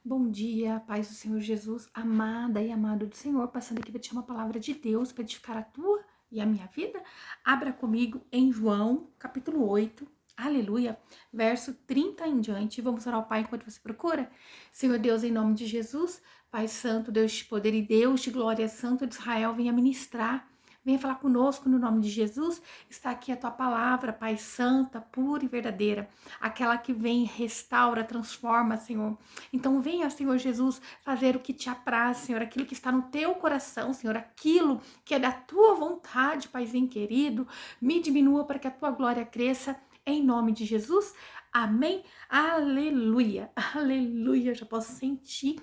Bom dia, paz do Senhor Jesus, amada e amado do Senhor, passando aqui para te uma palavra de Deus para edificar a tua e a minha vida. Abra comigo em João, capítulo 8, aleluia, verso 30 em diante. Vamos orar ao Pai enquanto você procura? Senhor Deus, em nome de Jesus, Pai Santo, Deus de poder e Deus de glória, Santo de Israel, venha ministrar. Venha falar conosco no nome de Jesus. Está aqui a tua palavra, Pai Santa, pura e verdadeira. Aquela que vem, restaura, transforma, Senhor. Então venha, Senhor Jesus, fazer o que te apraz, Senhor, aquilo que está no teu coração, Senhor, aquilo que é da tua vontade, Paizinho querido. Me diminua para que a tua glória cresça, em nome de Jesus. Amém. Aleluia. Aleluia. Já posso sentir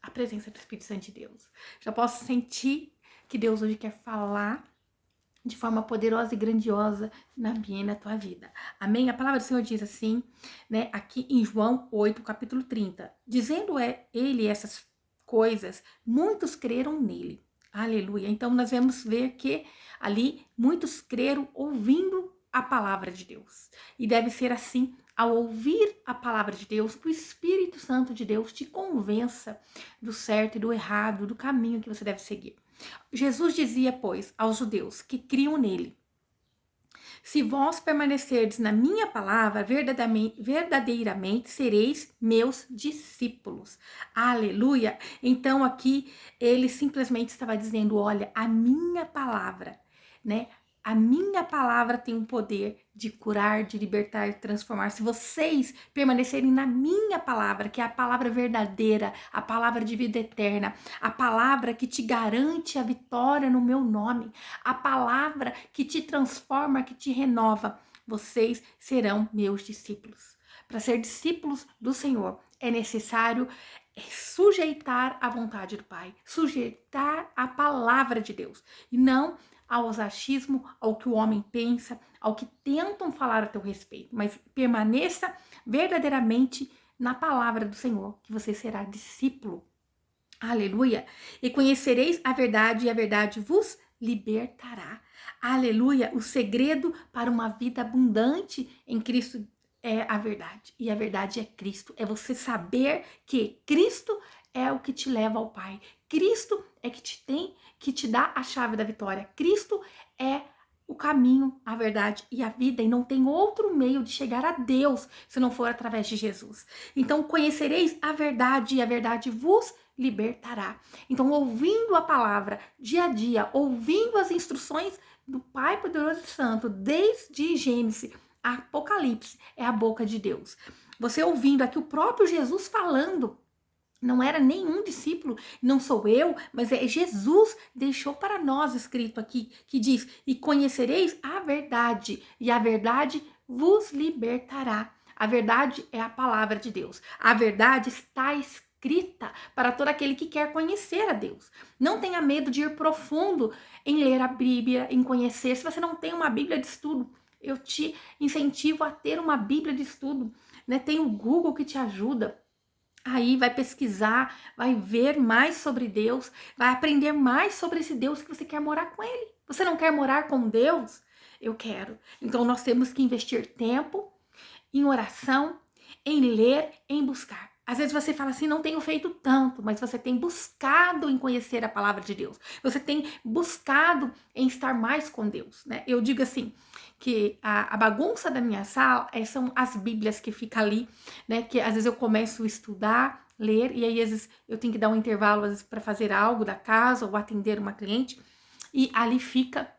a presença do Espírito Santo de Deus. Já posso sentir que Deus hoje quer falar de forma poderosa e grandiosa na minha e na tua vida. Amém? A palavra do Senhor diz assim, né, aqui em João 8, capítulo 30. Dizendo ele essas coisas, muitos creram nele. Aleluia. Então nós vamos ver que ali muitos creram ouvindo a palavra de Deus. E deve ser assim, ao ouvir a palavra de Deus, que o Espírito Santo de Deus te convença do certo e do errado, do caminho que você deve seguir. Jesus dizia, pois, aos judeus que criam nele: se vós permanecerdes na minha palavra, verdadeiramente sereis meus discípulos. Aleluia! Então aqui ele simplesmente estava dizendo: olha, a minha palavra, né? A minha palavra tem o poder de curar, de libertar, de transformar. Se vocês permanecerem na minha palavra, que é a palavra verdadeira, a palavra de vida eterna, a palavra que te garante a vitória no meu nome, a palavra que te transforma, que te renova, vocês serão meus discípulos. Para ser discípulos do Senhor, é necessário sujeitar a vontade do Pai, sujeitar a palavra de Deus, e não ao achismo, ao que o homem pensa, ao que tentam falar a teu respeito, mas permaneça verdadeiramente na palavra do Senhor, que você será discípulo. Aleluia! E conhecereis a verdade, e a verdade vos libertará. Aleluia! O segredo para uma vida abundante em Cristo é a verdade. E a verdade é Cristo. É você saber que Cristo é o que te leva ao Pai. Cristo é que te dá a chave da vitória. Cristo é o caminho, a verdade e a vida, e não tem outro meio de chegar a Deus se não for através de Jesus. Então conhecereis a verdade, e a verdade vos libertará. Então, ouvindo a palavra dia a dia, ouvindo as instruções do Pai Poderoso e Santo, desde Gênesis a Apocalipse, é a boca de Deus. Você ouvindo aqui o próprio Jesus falando, não era nenhum discípulo, não sou eu, mas é Jesus, deixou para nós escrito aqui, que diz: e conhecereis a verdade, e a verdade vos libertará. A verdade é a palavra de Deus. A verdade está escrita para todo aquele que quer conhecer a Deus. Não tenha medo de ir profundo em ler a Bíblia, em conhecer. Se você não tem uma Bíblia de estudo, eu te incentivo a ter uma Bíblia de estudo, né? Tem o Google que te ajuda. Aí vai pesquisar, vai ver mais sobre Deus, vai aprender mais sobre esse Deus que você quer morar com ele. Você não quer morar com Deus? Eu quero. Então nós temos que investir tempo em oração, em ler, em buscar. Às vezes você fala assim, não tenho feito tanto, mas você tem buscado em conhecer a palavra de Deus. Você tem buscado em estar mais com Deus, né? Eu digo assim, que a bagunça da minha sala são as bíblias que ficam ali, né? Que às vezes eu começo a estudar, ler, e aí às vezes eu tenho que dar um intervalo para fazer algo da casa ou atender uma cliente, e ali fica,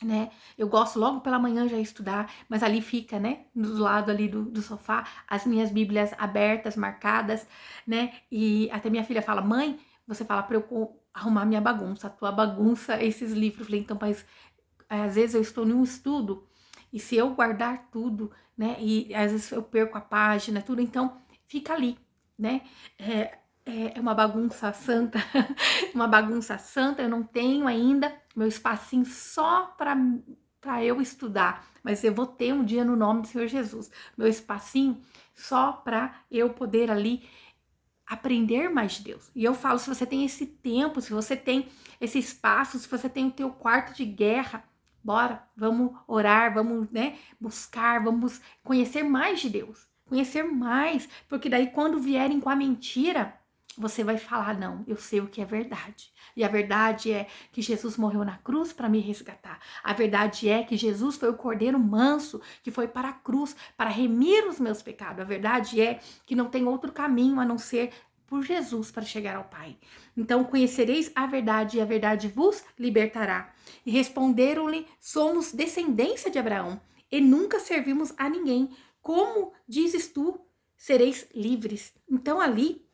né? Eu gosto logo pela manhã já estudar, mas ali fica, né? Do lado ali do sofá, as minhas bíblias abertas, marcadas, né? E até minha filha fala: mãe, você fala para eu arrumar minha bagunça, a tua bagunça, esses livros. Eu falei: então, mas às vezes eu estou em um estudo, e se eu guardar tudo, né? E às vezes eu perco a página, tudo, então fica ali, né? É uma bagunça santa, uma bagunça santa. Eu não tenho ainda meu espacinho só para eu estudar, mas eu vou ter um dia no nome do Senhor Jesus, meu espacinho só para eu poder ali aprender mais de Deus. E eu falo, se você tem esse tempo, se você tem esse espaço, se você tem o teu quarto de guerra, bora, vamos orar, vamos, né, buscar, vamos conhecer mais de Deus. conhecer mais, porque daí quando vierem com a mentira, você vai falar, não, eu sei o que é verdade. E a verdade é que Jesus morreu na cruz para me resgatar. A verdade é que Jesus foi o cordeiro manso que foi para a cruz para remir os meus pecados. A verdade é que não tem outro caminho a não ser por Jesus para chegar ao Pai. Então conhecereis a verdade e a verdade vos libertará. E responderam-lhe, somos descendência de Abraão e nunca servimos a ninguém. Como dizes tu, sereis livres? Então ali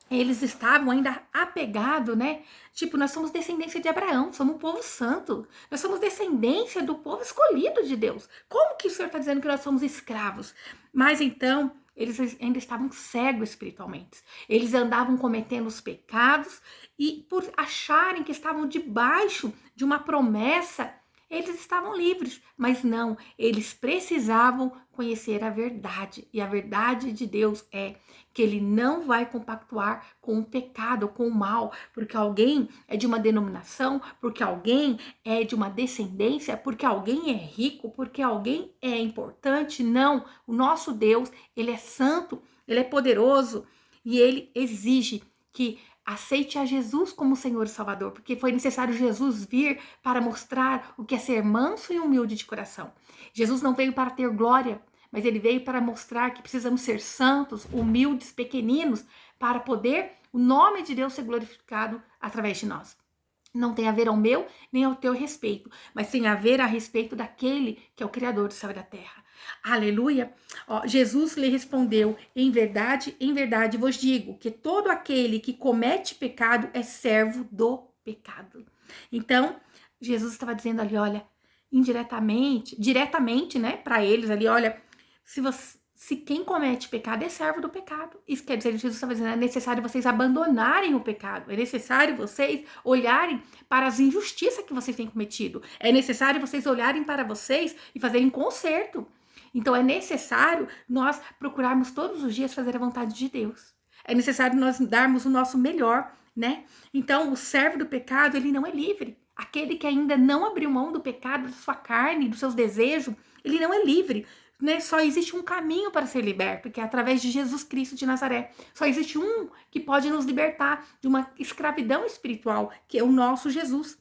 eles estavam ainda apegados, né? Tipo, nós somos descendência de Abraão, somos o povo santo. Nós somos descendência do povo escolhido de Deus. Como que o Senhor está dizendo que nós somos escravos? Mas então, eles ainda estavam cegos espiritualmente. Eles andavam cometendo os pecados e por acharem que estavam debaixo de uma promessa, eles estavam livres, mas não, eles precisavam conhecer a verdade. E a verdade de Deus é que ele não vai compactuar com o pecado, com o mal, porque alguém é de uma denominação, porque alguém é de uma descendência, porque alguém é rico, porque alguém é importante. Não, o nosso Deus, ele é santo, ele é poderoso e ele exige que aceite a Jesus como Senhor e Salvador, porque foi necessário Jesus vir para mostrar o que é ser manso e humilde de coração. Jesus não veio para ter glória, mas ele veio para mostrar que precisamos ser santos, humildes, pequeninos, para poder o nome de Deus ser glorificado através de nós. Não tem a ver ao meu nem ao teu respeito, mas tem a ver a respeito daquele que é o Criador do céu e da terra. Aleluia! Ó, Jesus lhe respondeu, em verdade vos digo, que todo aquele que comete pecado é servo do pecado. Então, Jesus estava dizendo ali, olha, diretamente, né, para eles ali, olha, se quem comete pecado é servo do pecado. Isso quer dizer, Jesus estava dizendo, é necessário vocês abandonarem o pecado. É necessário vocês olharem para as injustiças que vocês têm cometido. É necessário vocês olharem para vocês e fazerem conserto. Então é necessário nós procurarmos todos os dias fazer a vontade de Deus. É necessário nós darmos o nosso melhor, né? Então o servo do pecado, ele não é livre. Aquele que ainda não abriu mão do pecado, da sua carne, dos seus desejos, ele não é livre. Né? Só existe um caminho para ser liberto, que é através de Jesus Cristo de Nazaré. Só existe um que pode nos libertar de uma escravidão espiritual, que é o nosso Jesus.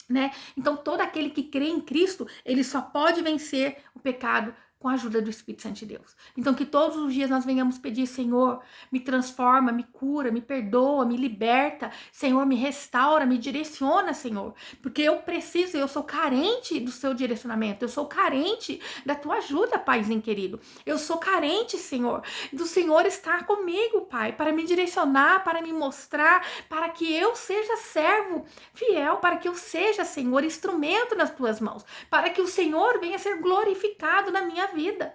Né? Então, todo aquele que crê em Cristo, ele só pode vencer o pecado com a ajuda do Espírito Santo de Deus. Então, que todos os dias nós venhamos pedir, Senhor, me transforma, me cura, me perdoa, me liberta, Senhor, me restaura, me direciona, Senhor, porque eu preciso, eu sou carente do seu direcionamento, eu sou carente da tua ajuda, Paizinho querido, eu sou carente, Senhor, do Senhor estar comigo, Pai, para me direcionar, para me mostrar, para que eu seja servo fiel, para que eu seja, Senhor, instrumento nas tuas mãos, para que o Senhor venha ser glorificado na minha vida.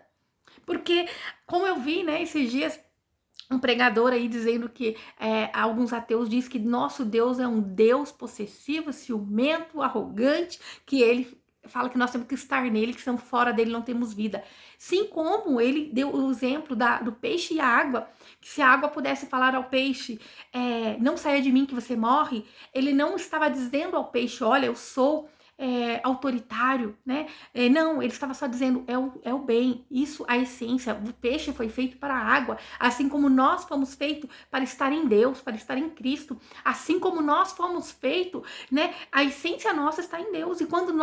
Porque, como eu vi, né, esses dias, um pregador aí dizendo que alguns ateus dizem que nosso Deus é um Deus possessivo, ciumento, arrogante, que ele fala que nós temos que estar nele, que estamos fora dele, não temos vida. Sim, como ele deu o exemplo do peixe e a água, que se a água pudesse falar ao peixe, não saia de mim que você morre, ele não estava dizendo ao peixe, olha, eu sou autoritário, né? Não, ele estava só dizendo, é o bem, isso a essência, o peixe foi feito para a água, assim como nós fomos feitos para estar em Deus, para estar em Cristo, assim como nós fomos feitos, né? A essência nossa está em Deus, e quando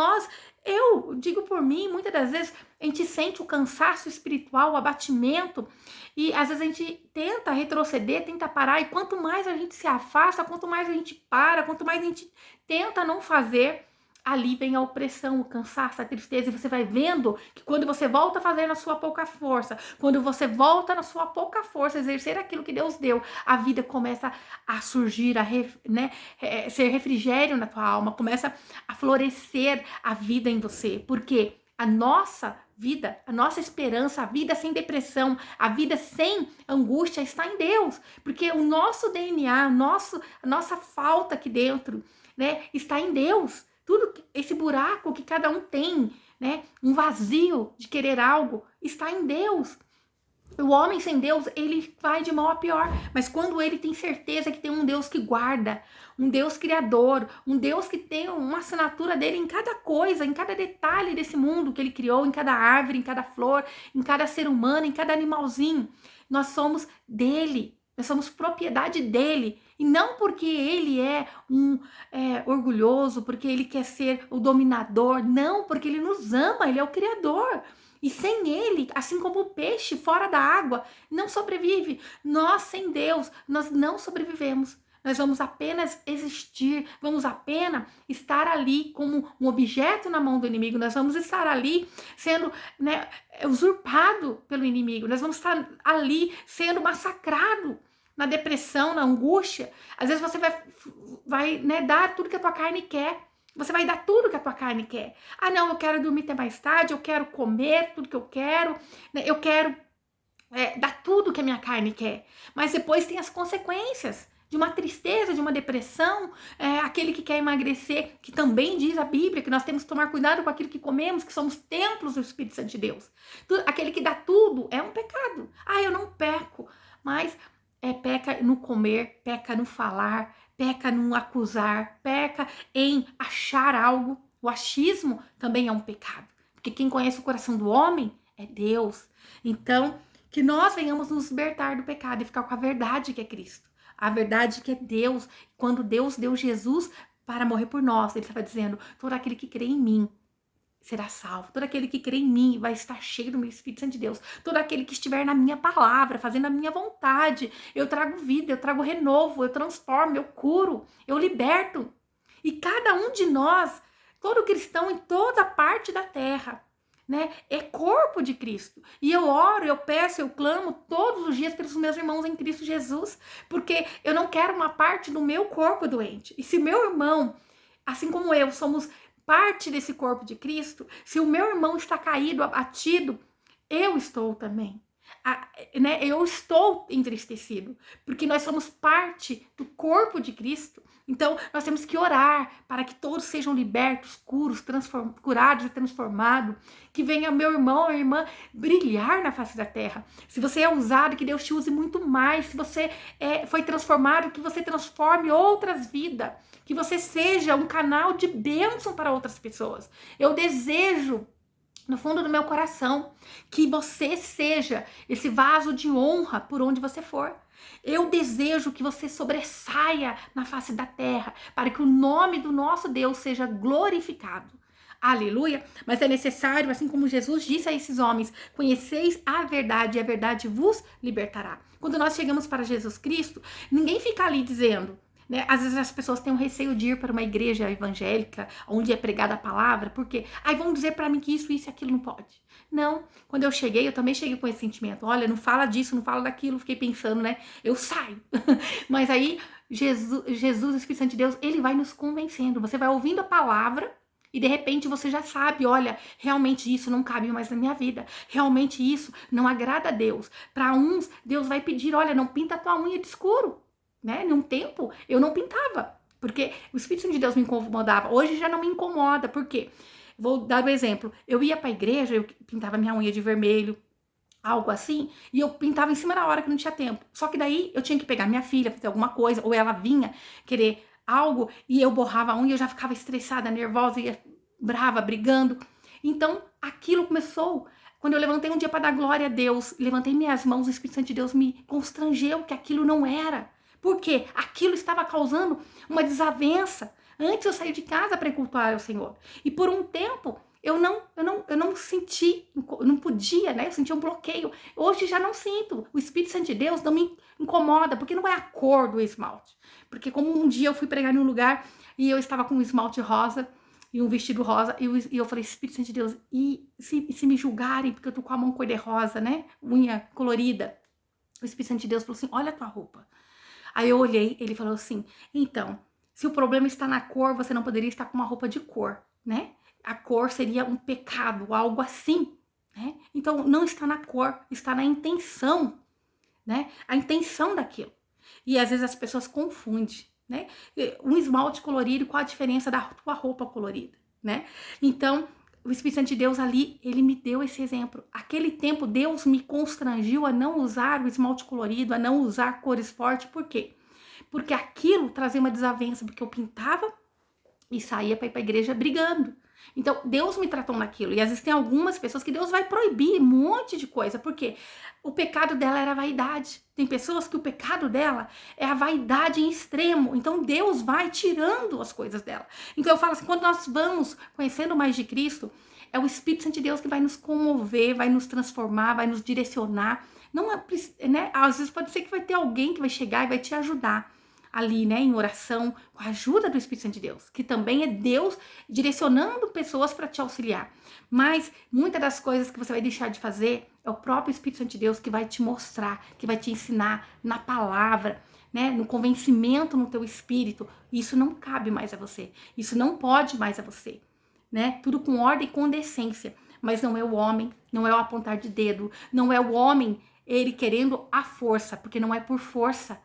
eu digo por mim, muitas das vezes a gente sente o cansaço espiritual, o abatimento, e às vezes a gente tenta retroceder, tenta parar, e quanto mais a gente se afasta, quanto mais a gente para, quanto mais a gente tenta não fazer, ali vem a opressão, o cansaço, a tristeza, e você vai vendo que quando você volta a fazer na sua pouca força, quando você volta na sua pouca força, exercer aquilo que Deus deu, a vida começa a surgir, ser refrigério na tua alma, começa a florescer a vida em você, porque a nossa vida, a nossa esperança, a vida sem depressão, a vida sem angústia está em Deus, porque o nosso DNA, a nossa falta aqui dentro, né, está em Deus. Tudo esse buraco que cada um tem, né? Um vazio de querer algo, está em Deus. O homem sem Deus, ele vai de mal a pior. Mas quando ele tem certeza que tem um Deus que guarda, um Deus criador, um Deus que tem uma assinatura dele em cada coisa, em cada detalhe desse mundo que ele criou, em cada árvore, em cada flor, em cada ser humano, em cada animalzinho. Nós somos dele, nós somos propriedade dele. E não porque ele é orgulhoso, porque ele quer ser o dominador. Não, porque ele nos ama, ele é o criador. E sem ele, assim como o peixe fora da água, não sobrevive. Nós, sem Deus, nós não sobrevivemos. Nós vamos apenas existir, vamos apenas estar ali como um objeto na mão do inimigo. Nós vamos estar ali sendo, né, usurpado pelo inimigo. Nós vamos estar ali sendo massacrado na depressão, na angústia. Às vezes você vai né, dar tudo que a tua carne quer. Você vai dar tudo que a tua carne quer. Ah, não, eu quero dormir até mais tarde, eu quero comer tudo que eu quero, né? Eu quero dar tudo que a minha carne quer. Mas depois tem as consequências de uma tristeza, de uma depressão. Aquele que quer emagrecer, que também diz a Bíblia que nós temos que tomar cuidado com aquilo que comemos, que somos templos do Espírito Santo de Deus. Aquele que dá tudo é um pecado. Ah, eu não peco, mas peca no comer, peca no falar, peca no acusar, peca em achar algo. O achismo também é um pecado, porque quem conhece o coração do homem é Deus. Então, que nós venhamos nos libertar do pecado e ficar com a verdade que é Cristo, a verdade que é Deus. Quando Deus deu Jesus para morrer por nós, ele estava dizendo: todo aquele que crê em mim será salvo. Todo aquele que crê em mim vai estar cheio do meu Espírito Santo de Deus. Todo aquele que estiver na minha palavra, fazendo a minha vontade, eu trago vida, eu trago renovo, eu transformo, eu curo, eu liberto. E cada um de nós, todo cristão em toda parte da terra, né, é corpo de Cristo. E eu oro, eu peço, eu clamo todos os dias pelos meus irmãos em Cristo Jesus, porque eu não quero uma parte do meu corpo doente. E se meu irmão, assim como eu, somos parte desse corpo de Cristo, se o meu irmão está caído, abatido, eu estou também. Né? Eu estou entristecido, porque nós somos parte do corpo de Cristo. Então, nós temos que orar para que todos sejam libertos, curados e transformados, que venha meu irmão ou irmã brilhar na face da terra. Se você é usado, que Deus te use muito mais. Se você foi transformado, que você transforme outras vidas, que você seja um canal de bênção para outras pessoas. Eu desejo, no fundo do meu coração, que você seja esse vaso de honra por onde você for. Eu desejo que você sobressaia na face da terra, para que o nome do nosso Deus seja glorificado. Aleluia! Mas é necessário, assim como Jesus disse a esses homens: conheceis a verdade e a verdade vos libertará. Quando nós chegamos para Jesus Cristo, ninguém fica ali dizendo, né? Às vezes as pessoas têm um receio de ir para uma igreja evangélica onde é pregada a palavra, porque vão dizer para mim que isso e aquilo não pode. Não, quando eu cheguei, eu também cheguei com esse sentimento. Olha, não fala disso, não fala daquilo. Fiquei pensando, né? Eu saio. Mas aí, Jesus, o Espírito Santo de Deus, ele vai nos convencendo. Você vai ouvindo a palavra e de repente você já sabe, olha, realmente isso não cabe mais na minha vida. Realmente isso não agrada a Deus. Para uns, Deus vai pedir, olha, não pinta a tua unha de escuro. Né? Num tempo, eu não pintava, porque o Espírito Santo de Deus me incomodava. Hoje já não me incomoda, por quê? Vou dar um exemplo. Eu ia pra igreja, eu pintava minha unha de vermelho, algo assim, e eu pintava em cima da hora que não tinha tempo. Só que daí eu tinha que pegar minha filha, fazer alguma coisa, ou ela vinha querer algo, e eu borrava a unha, eu já ficava estressada, nervosa, ia brava, brigando. Então, aquilo começou. Quando eu levantei um dia para dar glória a Deus, levantei minhas mãos, o Espírito Santo de Deus me constrangeu que aquilo não era. Porque aquilo estava causando uma desavença. Antes eu saí de casa para cultuar o Senhor. E por um tempo eu não senti, não podia, né? Eu sentia um bloqueio. Hoje já não sinto. O Espírito Santo de Deus não me incomoda, porque não é a cor do esmalte. Porque como um dia eu fui pregar em um lugar e eu estava com um esmalte rosa e um vestido rosa, e eu falei: Espírito Santo de Deus, e se me julgarem, porque eu tô com a mão cor-de-rosa, né? Unha colorida. O Espírito Santo de Deus falou assim: olha a tua roupa. Aí eu olhei, ele falou assim: então, se o problema está na cor, você não poderia estar com uma roupa de cor, né? A cor seria um pecado, algo assim, né? Então, não está na cor, está na intenção, né? A intenção daquilo. E às vezes as pessoas confundem, né? Um esmalte colorido, qual a diferença da tua roupa colorida, né? Então, o Espírito Santo de Deus ali, ele me deu esse exemplo. Aquele tempo, Deus me constrangiu a não usar o esmalte colorido, a não usar cores fortes. Por quê? Porque aquilo trazia uma desavença, porque eu pintava e saía para ir para a igreja brigando. Então, Deus me tratou naquilo. E às vezes tem algumas pessoas que Deus vai proibir um monte de coisa. Por quê? O pecado dela era a vaidade. Tem pessoas que o pecado dela é a vaidade em extremo. Então, Deus vai tirando as coisas dela. Então, eu falo assim, quando nós vamos conhecendo mais de Cristo, é o Espírito Santo de Deus que vai nos comover, vai nos transformar, vai nos direcionar. Não é, né? Às vezes pode ser que vai ter alguém que vai chegar e vai te ajudar ali, né, em oração, com a ajuda do Espírito Santo de Deus, que também é Deus direcionando pessoas para te auxiliar. Mas muitas das coisas que você vai deixar de fazer é o próprio Espírito Santo de Deus que vai te mostrar, que vai te ensinar na palavra, né, no convencimento no teu espírito. Isso não cabe mais a você, isso não pode mais a você, né? Tudo com ordem e com decência, mas não é o homem, não é o apontar de dedo, não é o homem ele querendo a força, porque não é por força,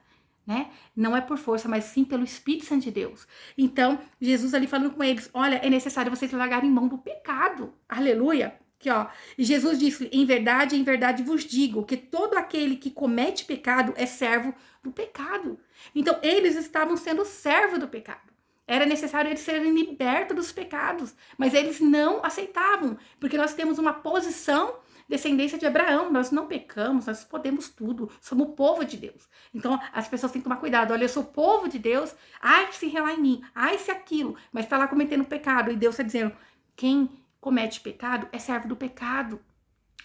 né? Não é por força, mas sim pelo Espírito Santo de Deus. Então, Jesus ali falando com eles, olha, é necessário vocês largarem mão do pecado. Aleluia. Aqui, ó. E Jesus disse, em verdade vos digo, que todo aquele que comete pecado é servo do pecado. Então, eles estavam sendo servo do pecado. Era necessário eles serem libertos dos pecados, mas eles não aceitavam, porque nós temos uma posição descendência de Abraão, nós não pecamos, nós podemos tudo, somos o povo de Deus. Então, as pessoas têm que tomar cuidado, olha, eu sou povo de Deus, ai, se relar em mim, ai, se aquilo, mas tá lá cometendo pecado, e Deus está dizendo, quem comete pecado é servo do pecado.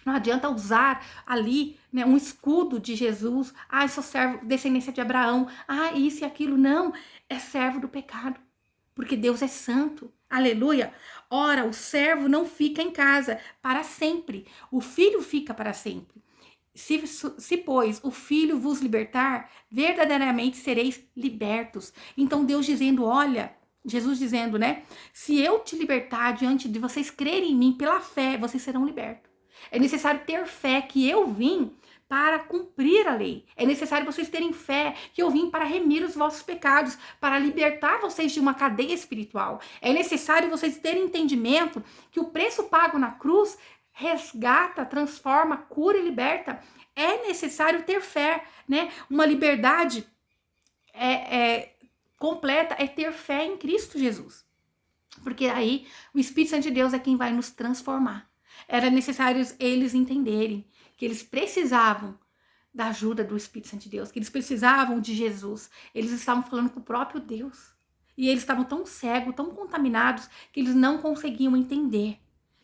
Não adianta usar ali, né, um escudo de Jesus, ai, sou servo, descendência de Abraão, ai, isso e aquilo, não, é servo do pecado, porque Deus é santo. Aleluia! Ora, o servo não fica em casa para sempre, o filho fica para sempre. Se, pois, o filho vos libertar, verdadeiramente sereis libertos. Então, Deus dizendo, olha, Jesus dizendo, né? Se eu te libertar diante de vocês crerem em mim pela fé, vocês serão libertos. É necessário ter fé que eu vim para cumprir a lei. É necessário vocês terem fé que eu vim para remir os vossos pecados, para libertar vocês de uma cadeia espiritual. É necessário vocês terem entendimento que o preço pago na cruz resgata, transforma, cura e liberta. É necessário ter fé, né? Uma liberdade completa é ter fé em Cristo Jesus. Porque aí o Espírito Santo de Deus é quem vai nos transformar. Era necessário eles entenderem que eles precisavam da ajuda do Espírito Santo de Deus, que eles precisavam de Jesus. Eles estavam falando com o próprio Deus. E eles estavam tão cegos, tão contaminados, que eles não conseguiam entender.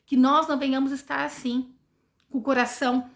Que nós não venhamos estar assim, com o coração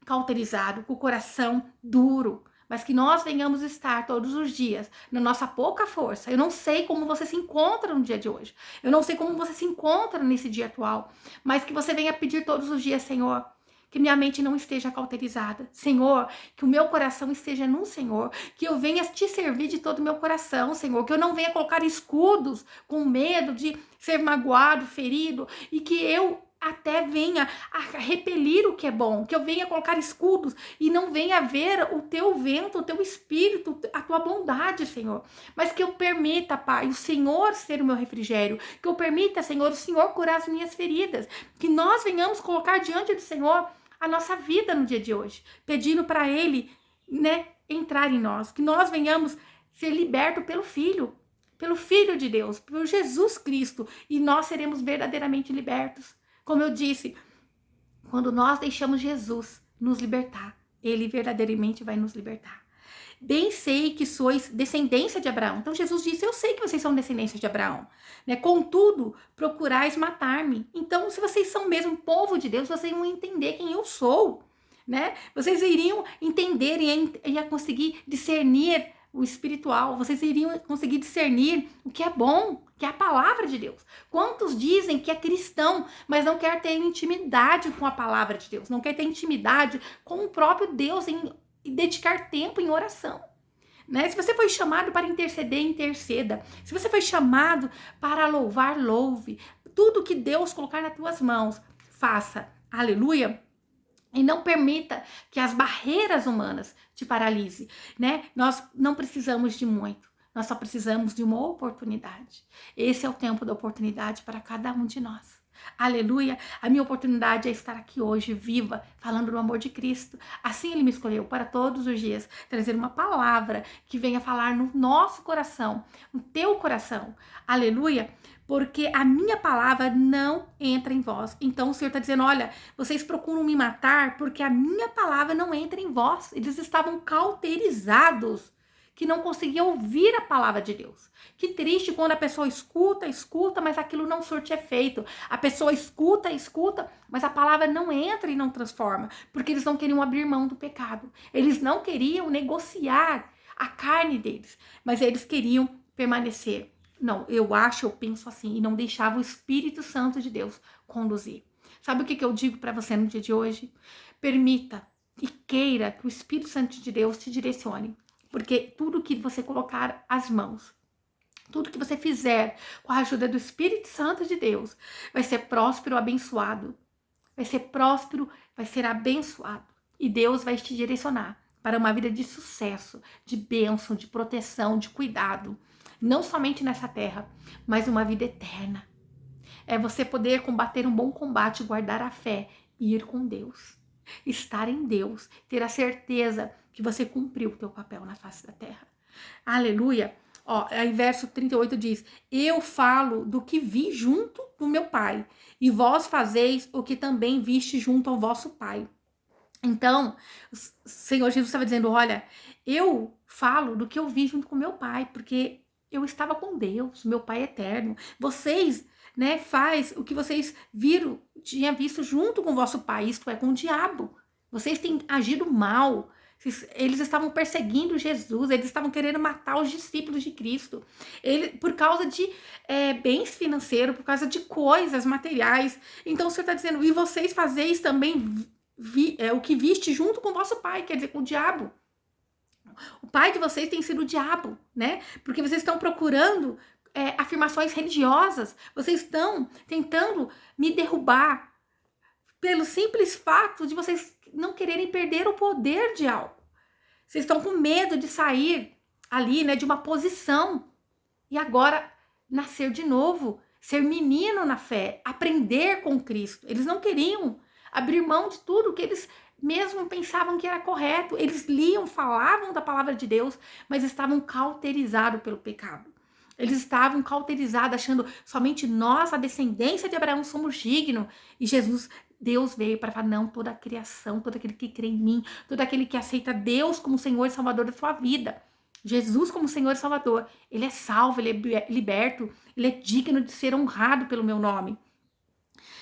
cauterizado, com o coração duro, mas que nós venhamos estar todos os dias na nossa pouca força. Eu não sei como você se encontra no dia de hoje. Eu não sei como você se encontra nesse dia atual, mas que você venha pedir todos os dias, Senhor, que minha mente não esteja cauterizada. Senhor, que o meu coração esteja no Senhor, que eu venha te servir de todo o meu coração, Senhor, que eu não venha colocar escudos com medo de ser magoado, ferido, e que eu até venha a repelir o que é bom, que eu venha colocar escudos e não venha ver o teu vento, o teu espírito, a tua bondade, Senhor. Mas que eu permita, Pai, o Senhor ser o meu refrigério, que eu permita, Senhor, o Senhor curar as minhas feridas, que nós venhamos colocar diante do Senhor a nossa vida no dia de hoje, pedindo para Ele, né, entrar em nós, que nós venhamos ser libertos pelo Filho de Deus, por Jesus Cristo, e nós seremos verdadeiramente libertos. Como eu disse, quando nós deixamos Jesus nos libertar, Ele verdadeiramente vai nos libertar. Bem sei que sois descendência de Abraão. Então Jesus disse, eu sei que vocês são descendência de Abraão, né? Contudo, procurais matar-me. Então, se vocês são mesmo povo de Deus, vocês vão entender quem eu sou, né? Vocês iriam entender e ia conseguir discernir o espiritual, vocês iriam conseguir discernir o que é bom, que é a palavra de Deus. Quantos dizem que é cristão, mas não quer ter intimidade com a palavra de Deus, não quer ter intimidade com o próprio Deus e dedicar tempo em oração, né? Se você foi chamado para interceder, interceda. Se você foi chamado para louvar, louve. Tudo que Deus colocar nas tuas mãos, faça. Aleluia. E não permita que as barreiras humanas te paralise, né? Nós não precisamos de muito, nós só precisamos de uma oportunidade. Esse é o tempo da oportunidade para cada um de nós. Aleluia. A minha oportunidade é estar aqui hoje, viva, falando do amor de Cristo. Assim ele me escolheu para todos os dias trazer uma palavra que venha falar no nosso coração, no teu coração. Aleluia. Porque a minha palavra não entra em vós. Então o Senhor está dizendo, olha, vocês procuram me matar porque a minha palavra não entra em vós. Eles estavam cauterizados, que não conseguiam ouvir a palavra de Deus. Que triste quando a pessoa escuta, mas aquilo não surte efeito. A pessoa escuta, mas a palavra não entra e não transforma, porque eles não queriam abrir mão do pecado. Eles não queriam negociar a carne deles, mas eles queriam permanecer. Não, eu penso assim, e não deixava o Espírito Santo de Deus conduzir. Sabe o que eu digo para você no dia de hoje? Permita e queira que o Espírito Santo de Deus te direcione. Porque tudo que você colocar as mãos, tudo que você fizer com a ajuda do Espírito Santo de Deus, vai ser próspero, abençoado. Vai ser próspero, vai ser abençoado. E Deus vai te direcionar para uma vida de sucesso, de bênção, de proteção, de cuidado. Não somente nessa terra, mas uma vida eterna. É você poder combater um bom combate, guardar a fé e ir com Deus. Estar em Deus, ter a certeza que você cumpriu o teu papel na face da terra. Aleluia. Ó, aí verso 38 diz, eu falo do que vi junto do meu pai, e vós fazeis o que também viste junto ao vosso pai. Então, o Senhor Jesus estava dizendo, olha, eu falo do que eu vi junto com meu pai, porque eu estava com Deus, meu pai eterno. Vocês, né, faz o que vocês viram, tinha visto junto com o vosso pai, isto é, com o diabo. Vocês têm agido mal. Eles estavam perseguindo Jesus, eles estavam querendo matar os discípulos de Cristo. Por causa de bens financeiros, por causa de coisas materiais. Então o Senhor está dizendo, e vocês fazeis também o que viste junto com o vosso pai, quer dizer, com o diabo. O pai de vocês tem sido o diabo, né? Porque vocês estão procurando afirmações religiosas, vocês estão tentando me derrubar pelo simples fato de vocês não quererem perder o poder de algo. Vocês estão com medo de sair ali, né, de uma posição e agora nascer de novo, ser menino na fé, aprender com Cristo. Eles não queriam abrir mão de tudo que eles mesmo pensavam que era correto. Eles liam, falavam da palavra de Deus, mas estavam cauterizados pelo pecado. Eles estavam cauterizados, achando somente nós, a descendência de Abraão, somos dignos. E Deus veio para falar, não, toda a criação, todo aquele que crê em mim, todo aquele que aceita Deus como Senhor e Salvador da sua vida, Jesus como Senhor e Salvador, ele é salvo, ele é liberto, ele é digno de ser honrado pelo meu nome.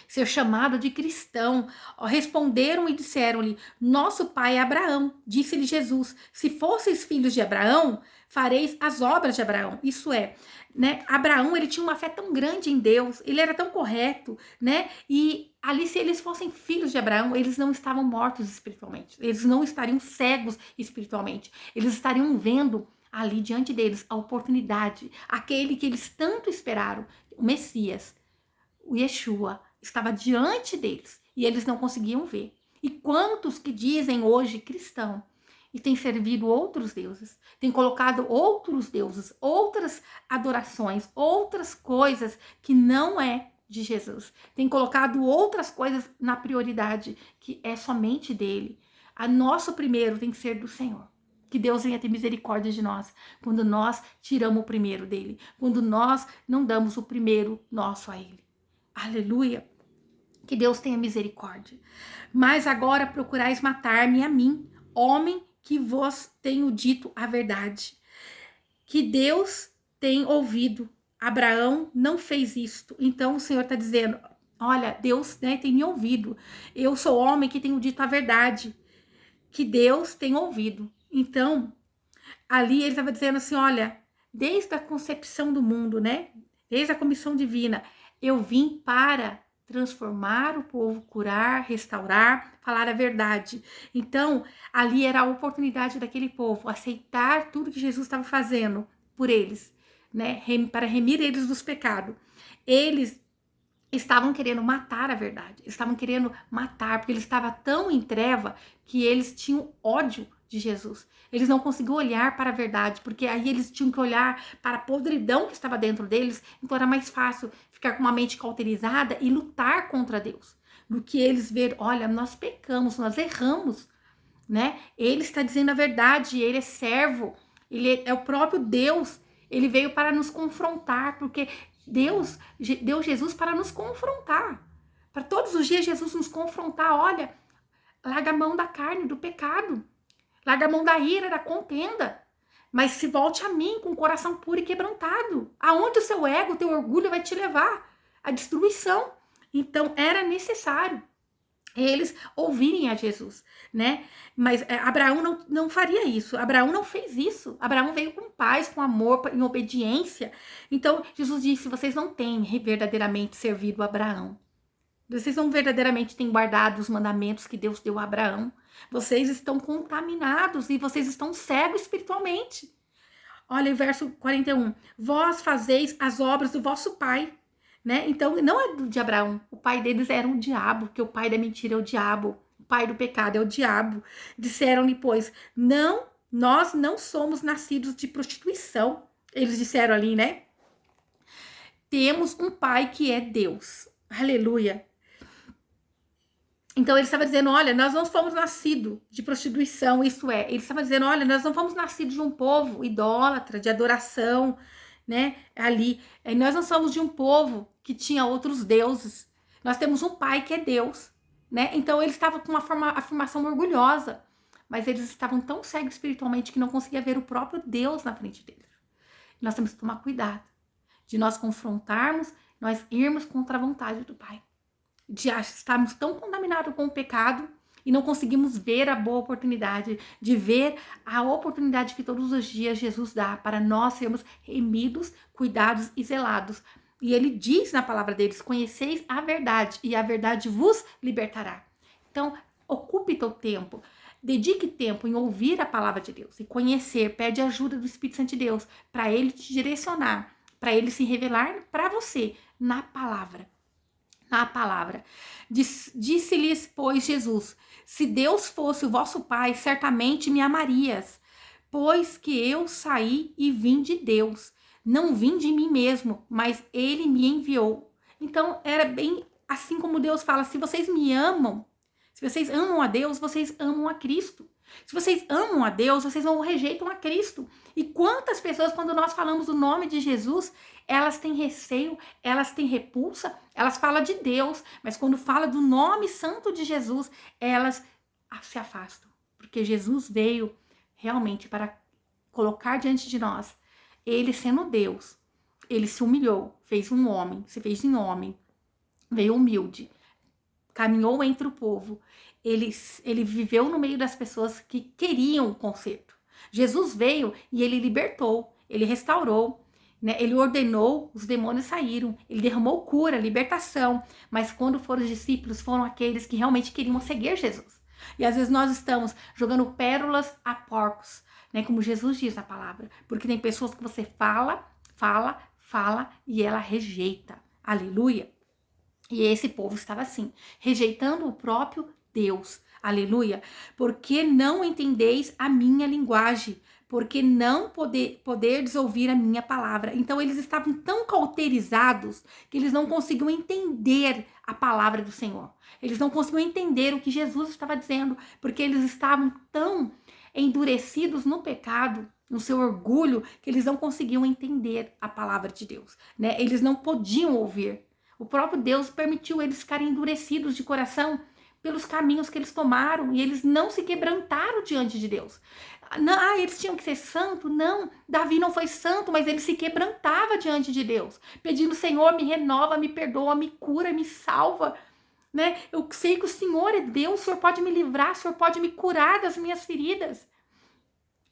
Ser chamado de cristão. Responderam e disseram-lhe, nosso pai é Abraão. Disse-lhe Jesus, se fosseis filhos de Abraão, fareis as obras de Abraão. Isso é, né? Abraão, ele tinha uma fé tão grande em Deus, ele era tão correto, né? E ali, se eles fossem filhos de Abraão, eles não estavam mortos espiritualmente, eles não estariam cegos espiritualmente, eles estariam vendo ali diante deles a oportunidade, aquele que eles tanto esperaram, o Messias, o Yeshua, estava diante deles e eles não conseguiam ver. E quantos que dizem hoje cristão e têm servido outros deuses, têm colocado outros deuses, outras adorações, outras coisas que não é de Jesus, têm colocado outras coisas na prioridade que é somente dele. A nosso primeiro tem que ser do Senhor. Que Deus venha ter misericórdia de nós quando nós tiramos o primeiro dele, quando nós não damos o primeiro nosso a ele. Aleluia. Que Deus tenha misericórdia. Mas agora procurais matar-me a mim, homem que vos tenho dito a verdade. Que Deus tem ouvido. Abraão não fez isto. Então o Senhor está dizendo, olha, Deus, né, tem me ouvido. Eu sou homem que tenho dito a verdade. Que Deus tem ouvido. Então, ali ele estava dizendo assim, olha, desde a concepção do mundo, né? Desde a comissão divina, eu vim para transformar o povo, curar, restaurar, falar a verdade. Então, ali era a oportunidade daquele povo aceitar tudo que Jesus estava fazendo por eles, né? Para remir eles dos pecados. Eles estavam querendo matar a verdade, estavam querendo matar, porque ele estava tão em treva que eles tinham ódio de Jesus. Eles não conseguiam olhar para a verdade, porque aí eles tinham que olhar para a podridão que estava dentro deles, então era mais fácil ficar com uma mente cauterizada e lutar contra Deus, do que eles ver, olha, nós pecamos, nós erramos, né? Ele está dizendo a verdade, ele é servo, ele é o próprio Deus, ele veio para nos confrontar, porque Deus deu Jesus para nos confrontar, para todos os dias Jesus nos confrontar, olha, larga a mão da carne, do pecado, larga a mão da ira, da contenda, mas se volte a mim com o coração puro e quebrantado, aonde o seu ego, o teu orgulho vai te levar à destruição. Então era necessário eles ouvirem a Jesus, né? Mas Abraão não faria isso. Abraão não fez isso. Abraão veio com paz, com amor, em obediência. Então, Jesus disse, vocês não têm verdadeiramente servido Abraão. Vocês não verdadeiramente têm guardado os mandamentos que Deus deu a Abraão. Vocês estão contaminados e vocês estão cegos espiritualmente. Olha o verso 41. Vós fazeis as obras do vosso pai. Né? Então, não é de Abraão. O pai deles era um diabo, porque o pai da mentira é o diabo. O pai do pecado é o diabo. Disseram-lhe, pois, não, nós não somos nascidos de prostituição. Eles disseram ali, né? Temos um pai que é Deus. Aleluia. Então, ele estava dizendo, olha, nós não fomos nascidos de prostituição, isso é. Ele estava dizendo, olha, nós não fomos nascidos de um povo idólatra, de adoração, né, ali, nós não somos de um povo que tinha outros deuses, nós temos um pai que é Deus, né, então eles estavam com uma afirmação orgulhosa, mas eles estavam tão cegos espiritualmente que não conseguiam ver o próprio Deus na frente deles. Nós temos que tomar cuidado de nós confrontarmos, nós irmos contra a vontade do Pai, de estarmos tão contaminados com o pecado e não conseguimos ver a boa oportunidade, de ver a oportunidade que todos os dias Jesus dá para nós sermos remidos, cuidados e zelados. E ele diz na palavra deles, conheceis a verdade e a verdade vos libertará. Então, ocupe teu tempo, dedique tempo em ouvir a palavra de Deus e conhecer, pede ajuda do Espírito Santo de Deus para ele te direcionar, para ele se revelar para você na palavra. Na palavra. Disse-lhes, pois, Jesus, se Deus fosse o vosso Pai, certamente me amarias, pois que eu saí e vim de Deus. Não vim de mim mesmo, mas ele me enviou. Então, era bem assim como Deus fala, se vocês me amam, se vocês amam a Deus, vocês amam a Cristo. Se vocês amam a Deus, vocês não rejeitam a Cristo. E quantas pessoas, quando nós falamos o nome de Jesus, elas têm receio, elas têm repulsa, elas falam de Deus, mas quando fala do nome santo de Jesus, elas se afastam. Porque Jesus veio realmente para colocar diante de nós, ele sendo Deus, ele se humilhou, fez um homem, se fez em homem, veio humilde, caminhou entre o povo, ele viveu no meio das pessoas que queriam o conserto. Jesus veio e ele libertou, ele restaurou, né? Ele ordenou, os demônios saíram, ele derramou cura, libertação, mas quando foram os discípulos, foram aqueles que realmente queriam seguir Jesus. E às vezes nós estamos jogando pérolas a porcos, né? Como Jesus diz na palavra, porque tem pessoas que você fala e ela rejeita. Aleluia! E esse povo estava assim, rejeitando o próprio Deus. Aleluia! Porque não entendeis a minha linguagem, porque não poderdes ouvir a minha palavra. Então eles estavam tão cauterizados que eles não conseguiam entender a palavra do Senhor. Eles não conseguiam entender o que Jesus estava dizendo, porque eles estavam tão endurecidos no pecado, no seu orgulho, que eles não conseguiam entender a palavra de Deus, né? Eles não podiam ouvir. O próprio Deus permitiu eles ficarem endurecidos de coração pelos caminhos que eles tomaram e eles não se quebrantaram diante de Deus. Não, eles tinham que ser santos? Não, Davi não foi santo, mas ele se quebrantava diante de Deus, pedindo, Senhor, me renova, me perdoa, me cura, me salva, né? Eu sei que o Senhor é Deus, o Senhor pode me livrar, o Senhor pode me curar das minhas feridas.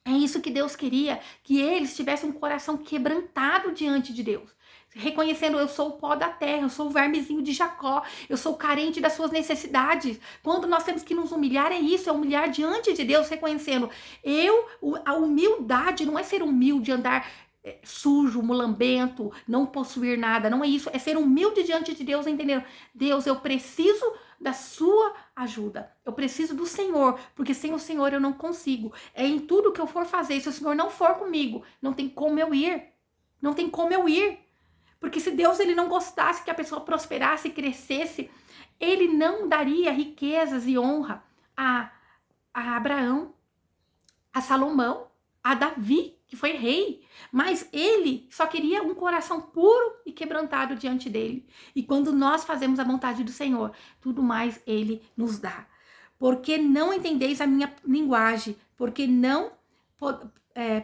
É isso que Deus queria, que eles tivessem um coração quebrantado diante de Deus. Reconhecendo, eu sou o pó da terra, eu sou o vermezinho de Jacó, eu sou carente das suas necessidades. Quando nós temos que nos humilhar, é isso, é humilhar diante de Deus, reconhecendo. A humildade não é ser humilde, andar sujo, mulambento, não possuir nada, não é isso, é ser humilde diante de Deus, entendendo? Deus, eu preciso da sua ajuda, eu preciso do Senhor, porque sem o Senhor eu não consigo, é em tudo que eu for fazer, se o Senhor não for comigo, não tem como eu ir, não tem como eu ir, porque se Deus ele não gostasse que a pessoa prosperasse e crescesse, ele não daria riquezas e honra a Abraão, a Salomão, a Davi, que foi rei, mas ele só queria um coração puro e quebrantado diante dele. E quando nós fazemos a vontade do Senhor, tudo mais ele nos dá. Porque não entendeis a minha linguagem, porque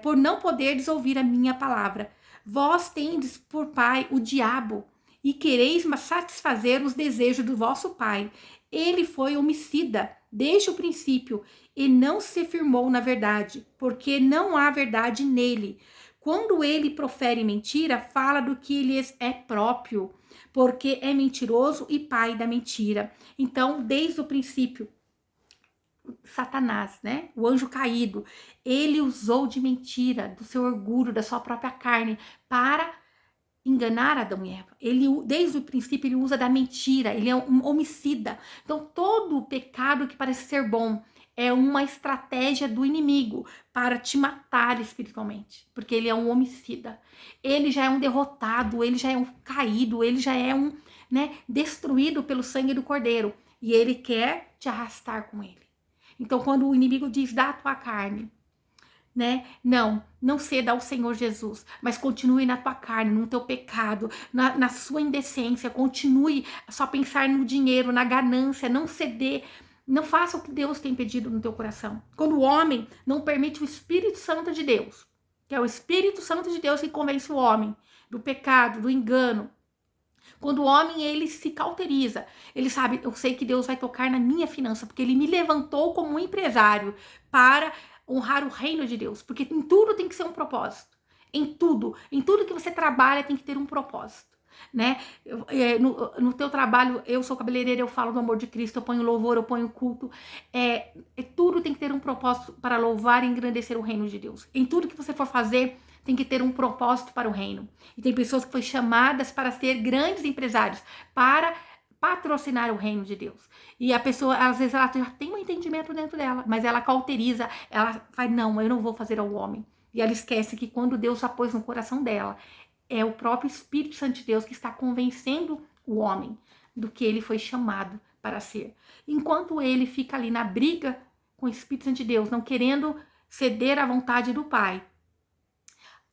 por não poderdes ouvir a minha palavra. Vós tendes por pai o diabo, e quereis satisfazer os desejos do vosso pai. Ele foi homicida desde o princípio, e não se firmou na verdade, porque não há verdade nele. Quando ele profere mentira, fala do que lhes é próprio, porque é mentiroso e pai da mentira. Então, desde o princípio, Satanás, né? O anjo caído, ele usou de mentira, do seu orgulho, da sua própria carne, para enganar Adão e Eva. Ele, desde o princípio, ele usa da mentira, ele é um homicida. Então, todo pecado que parece ser bom é uma estratégia do inimigo para te matar espiritualmente, porque ele é um homicida. Ele já é um derrotado, ele já é um caído, ele já é um, né, destruído pelo sangue do Cordeiro, e ele quer te arrastar com ele. Então, quando o inimigo diz, dá a tua carne, né? Não ceda ao Senhor Jesus, mas continue na tua carne, no teu pecado, na sua indecência, continue a só pensar no dinheiro, na ganância, não ceder, não faça o que Deus tem pedido no teu coração. Quando o homem não permite o Espírito Santo de Deus, que é o Espírito Santo de Deus que convence o homem do pecado, do engano, quando o homem, ele se cauteriza, ele sabe, eu sei que Deus vai tocar na minha finança, porque ele me levantou como um empresário para honrar o reino de Deus, porque em tudo tem que ser um propósito, em tudo que você trabalha tem que ter um propósito, né? No teu trabalho, eu sou cabeleireira, eu falo do amor de Cristo, eu ponho louvor, eu ponho culto, tudo tem que ter um propósito para louvar e engrandecer o reino de Deus. Em tudo que você for fazer, tem que ter um propósito para o reino. E tem pessoas que foram chamadas para ser grandes empresários, para patrocinar o reino de Deus. E a pessoa, às vezes, ela já tem um entendimento dentro dela, mas ela cauteriza, ela fala, não, eu não vou fazer ao homem. E ela esquece que quando Deus já pôs no coração dela, é o próprio Espírito Santo de Deus que está convencendo o homem do que ele foi chamado para ser. Enquanto ele fica ali na briga com o Espírito Santo de Deus, não querendo ceder à vontade do Pai,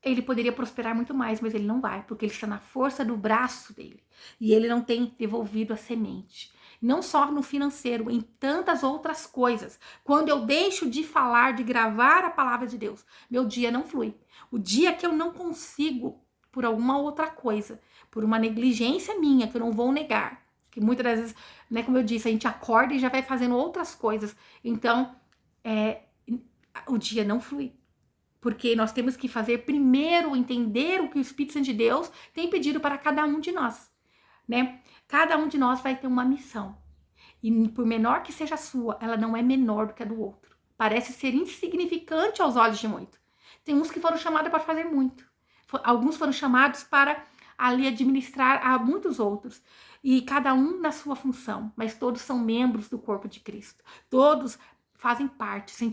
ele poderia prosperar muito mais, mas ele não vai, porque ele está na força do braço dele. E ele não tem devolvido a semente. Não só no financeiro, em tantas outras coisas. Quando eu deixo de falar, de gravar a palavra de Deus, meu dia não flui. O dia que eu não consigo, por alguma outra coisa, por uma negligência minha, que eu não vou negar, que muitas das vezes, né, como eu disse, a gente acorda e já vai fazendo outras coisas. Então, o dia não flui. Porque nós temos que fazer primeiro, entender o que o Espírito Santo de Deus tem pedido para cada um de nós, né? Cada um de nós vai ter uma missão. E por menor que seja a sua, ela não é menor do que a do outro. Parece ser insignificante aos olhos de muito. Tem uns que foram chamados para fazer muito. Alguns foram chamados para ali administrar a muitos outros. E cada um na sua função. Mas todos são membros do corpo de Cristo. Todos fazem parte. Se a gente